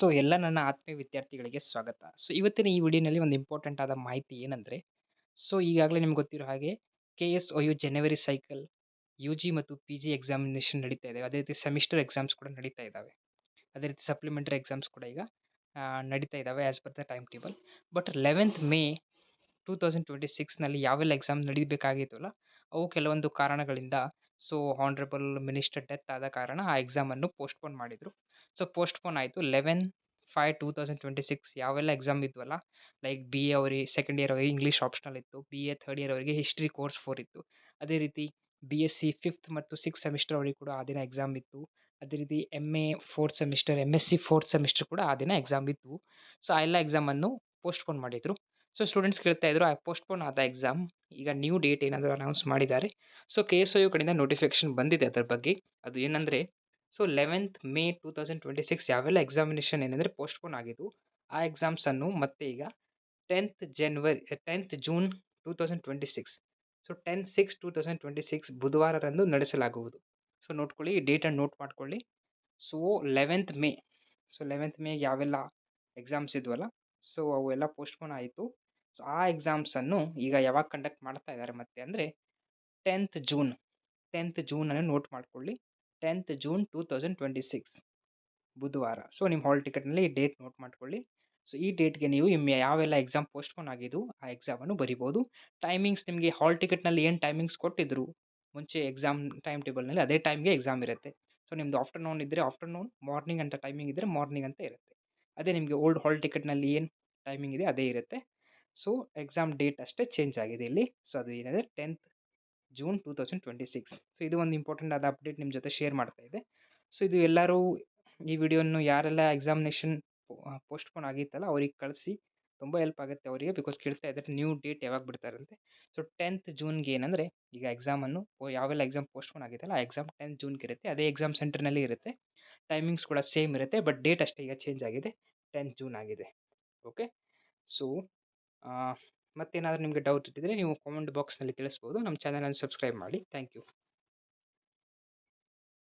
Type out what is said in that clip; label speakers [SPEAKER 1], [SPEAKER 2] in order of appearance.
[SPEAKER 1] So ಎಲ್ಲ ನನ್ನ ಆತ್ಮೀಯ ವಿದ್ಯಾರ್ಥಿಗಳಿಗೆ ಸ್ವಾಗತ. ಸೊ ಇವತ್ತಿನ ಈ ವಿಡಿಯೋನಲ್ಲಿ ಒಂದು ಇಂಪಾರ್ಟೆಂಟ್ ಆದ ಮಾಹಿತಿ ಏನಂದ್ರೆ, ಸೊ ಈಗಾಗಲೇ ನಿಮ್ಗೆ ಗೊತ್ತಿರೋ ಹಾಗೆ KSOU ಜನವರಿ ಸೈಕಲ್ UG ಮತ್ತು PG ಎಕ್ಸಾಮಿನೇಷನ್ ನಡೀತಾ ಇದೆ. ಅದೇ ರೀತಿ ಸೆಮಿಸ್ಟರ್ ಎಕ್ಸಾಮ್ಸ್ ಕೂಡ ನಡೀತಾ ಇದ್ದಾವೆ. ಅದೇ ರೀತಿ ಸಪ್ಲಿಮೆಂಟರಿ ಎಕ್ಸಾಮ್ಸ್ ಕೂಡ ಈಗ ನಡೀತಾ ಇದ್ದಾವೆ as per the time table. But 11th May 2026ನಲ್ಲಿ ಯಾವೆಲ್ಲ ಎಕ್ಸಾಮ್ ನಡೀಬೇಕಾಗಿತ್ತಲ್ಲ, ಅವು ಕೆಲವೊಂದು ಕಾರಣಗಳಿಂದ ಸೊ ಹಾನರಬಲ್ ಮಿನಿಸ್ಟರ್ ಡೆತ್ ಆದ ಕಾರಣ ಆ ಎಕ್ಸಾಮನ್ನು ಪೋಸ್ಟ್‌ಪೋನ್ ಮಾಡಿದ್ರು. ಸೊ ಪೋಸ್ಟ್‌ಪೋನ್ ಆಯಿತು. 11/5/2026 ಯಾವೆಲ್ಲ ಎಕ್ಸಾಮ್ ಇದ್ವಲ್ಲ, ಲೈಕ್ BA ಅವರಿಗೆ ಸೆಕೆಂಡ್ ಇಯರ್ ಅವರಿಗೆ ಇಂಗ್ಲೀಷ್ ಆಪ್ಷನಲ್ ಇತ್ತು. BA ಥರ್ಡ್ ಇಯರ್ ಅವರಿಗೆ ಹಿಸ್ಟ್ರಿ ಕೋರ್ಸ್ 4 ಇತ್ತು. ಅದೇ ರೀತಿ BSc 5th ಮತ್ತು 6th ಸೆಮಿಸ್ಟರ್ ಅವರಿಗೆ ಕೂಡ ಆ ದಿನ ಎಕ್ಸಾಮ್ ಇತ್ತು. ಅದೇ ರೀತಿ MA 4th semester, MSc 4th semester ಕೂಡ ಆ ದಿನ ಎಕ್ಸಾಮ್ ಇದ್ವು. ಸೊ ಆ ಎಲ್ಲ ಎಕ್ಸಾಮನ್ನು ಪೋಸ್ಟ್‌ಪೋನ್ ಮಾಡಿದ್ರು. ಸೊ ಸ್ಟೂಡೆಂಟ್ಸ್ ಕೇಳ್ತಾ ಇದ್ರು, ಆ ಪೋಸ್ಟ್‌ಪೋನ್ ಆದ ಎಕ್ಸಾಮ್ ಈಗ ನ್ಯೂ ಡೇಟ್ ಏನಾದರೂ ಅನೌನ್ಸ್ ಮಾಡಿದ್ದಾರೆ. ಸೊ KSOU ಕಡೆಯಿಂದ ನೋಟಿಫಿಕೇಶನ್ ಬಂದಿದೆ ಅದರ ಬಗ್ಗೆ. ಅದು ಏನಂದ್ರೆ, ಸೊ 11th ಮೇ 2026 ಯಾವೆಲ್ಲ ಎಕ್ಸಾಮಿನೇಷನ್ ಏನಂದ್ರೆ ಪೋಸ್ಟ್‌ಪೋನ್ ಆಗಿದ್ವು, ಆ ಎಕ್ಸಾಮ್ಸನ್ನು ಮತ್ತೆ ಈಗ 10th ಜೂನ್ 2026 ಸೊ 10/6/2026 ಬುಧವಾರರಂದು ನಡೆಸಲಾಗುವುದು. ಸೊ ನೋಡ್ಕೊಳ್ಳಿ, ಈ ಡೇಟನ್ನು ನೋಟ್ ಮಾಡ್ಕೊಳ್ಳಿ. So 11th May so 11th ಮೇಗೆ ಯಾವೆಲ್ಲ ಎಕ್ಸಾಮ್ಸ್ ಇದ್ವಲ್ಲ, ಸೊ ಅವೆಲ್ಲ ಪೋಸ್ಟ್‌ಪೋನ್ ಆಯಿತು. ಸೊ ಆ ಎಕ್ಸಾಮ್ಸನ್ನು ಈಗ ಯಾವಾಗ ಕಂಡಕ್ಟ್ ಮಾಡ್ತಾ ಇದ್ದಾರೆ ಮತ್ತೆ ಅಂದರೆ 10th ಜೂನ್ 10th ಜೂನನ್ನು ನೋಟ್ ಮಾಡ್ಕೊಳ್ಳಿ. 10th ಜೂನ್ 2026 ಬುಧವಾರ. ಸೊ ನಿಮ್ಮ ಹಾಲ್ ಟಿಕೆಟ್‌ನಲ್ಲಿ ಈ ಡೇಟ್ ನೋಟ್ ಮಾಡ್ಕೊಳ್ಳಿ. ಸೊ ಈ ಡೇಟ್‌ಗೆ ನೀವು ಯಾವೆಲ್ಲ ಎಕ್ಸಾಮ್ ಪೋಸ್ಟ್‌ಪೋನ್ ಆಗಿದ್ವು, ಆ ಎಕ್ಸಾಮನ್ನು ಬರಿಬೋದು. ಟೈಮಿಂಗ್ಸ್ ನಿಮಗೆ ಹಾಲ್ ಟಿಕೆಟ್‌ನಲ್ಲಿ ಏನು ಟೈಮಿಂಗ್ಸ್ ಕೊಟ್ಟಿದ್ರು ಮುಂಚೆ ಎಕ್ಸಾಮ್ ಟೈಮ್ ಟೇಬಲ್‌ನಲ್ಲಿ, ಅದೇ ಟೈಮ್‌ಗೆ ಎಕ್ಸಾಮ್ ಇರುತ್ತೆ. ಸೊ ನಿಮ್ಮದು ಆಫ್ಟರ್‌ನೂನ್ ಇದ್ದರೆ ಆಫ್ಟರ್‌ನೂನ್, ಮಾರ್ನಿಂಗ್ ಅಂತ ಟೈಮಿಂಗ್ ಇದ್ದರೆ ಮಾರ್ನಿಂಗ್ ಅಂತ ಇರುತ್ತೆ. ಅದೇ ನಿಮಗೆ ಓಲ್ಡ್ ಹಾಲ್ ಟಿಕೆಟ್‌ನಲ್ಲಿ ಏನು ಟೈಮಿಂಗ್ ಇದೆ ಅದೇ ಇರುತ್ತೆ. ಸೊ ಎಕ್ಸಾಮ್ ಡೇಟ್ ಅಷ್ಟೇ ಚೇಂಜ್ ಆಗಿದೆ ಇಲ್ಲಿ. ಸೊ ಅದು ಏನಿದೆ 10th ಜೂನ್ 2026. ಸೊ ಇದು ಒಂದು ಇಂಪಾರ್ಟೆಂಟ್ ಆದ ಅಪ್ಡೇಟ್ ನಿಮ್ಮ ಜೊತೆ ಶೇರ್ ಮಾಡ್ತಾ ಇದ್ದೆ. ಸೊ ಇದು ಎಲ್ಲರೂ ಈ ವಿಡಿಯೋವನ್ನು ಯಾರೆಲ್ಲ ಎಕ್ಸಾಮಿನೇಷನ್ ಪೋಸ್ಟ್‌ಪೋನ್ ಆಗಿತ್ತಲ್ಲ ಅವ್ರಿಗೆ ಕಳಿಸಿ. ತುಂಬ ಹೆಲ್ಪ್ ಆಗುತ್ತೆ ಅವರಿಗೆ, ಬಿಕಾಸ್ ಕೇಳ್ತಾ ಇದ್ದಾರೆ ನ್ಯೂ ಡೇಟ್ ಯಾವಾಗ ಬಿಡ್ತಾರಂತೆ. ಸೊ 10th ಜೂನ್ಗೆ ಏನಂದರೆ ಈಗ ಎಕ್ಸಾಮನ್ನು ಯಾವೆಲ್ಲ ಎಕ್ಸಾಮ್ ಪೋಸ್ಟ್‌ಪೋನ್ ಆಗಿತ್ತಲ್ಲ ಆ ಎಕ್ಸಾಮ್ 10th ಜೂನ್ಗೆ ಇರುತ್ತೆ. ಅದೇ ಎಕ್ಸಾಮ್ ಸೆಂಟರ್‌ನಲ್ಲಿ ಇರುತ್ತೆ. ಟೈಮಿಂಗ್ಸ್ ಕೂಡ ಸೇಮ್ ಇರುತ್ತೆ. ಬಟ್ ಡೇಟ್ ಅಷ್ಟೇ ಈಗ ಚೇಂಜ್ ಆಗಿದೆ, 10th ಜೂನ್ ಆಗಿದೆ. ಓಕೆ. ಸೊ ಮತ್ತೇನಾದರೂ ನಿಮಗೆ ಡೌಟ್ ಇದ್ದಿದ್ರೆ ನೀವು ಕಾಮೆಂಟ್ ಬಾಕ್ಸ್‌ನಲ್ಲಿ ತಿಳಿಸ್ಬೋದು. ನಮ್ಮ ಚಾನಲನ್ನು ಸಬ್ಸ್ಕ್ರೈಬ್ ಮಾಡಿ. Thank you.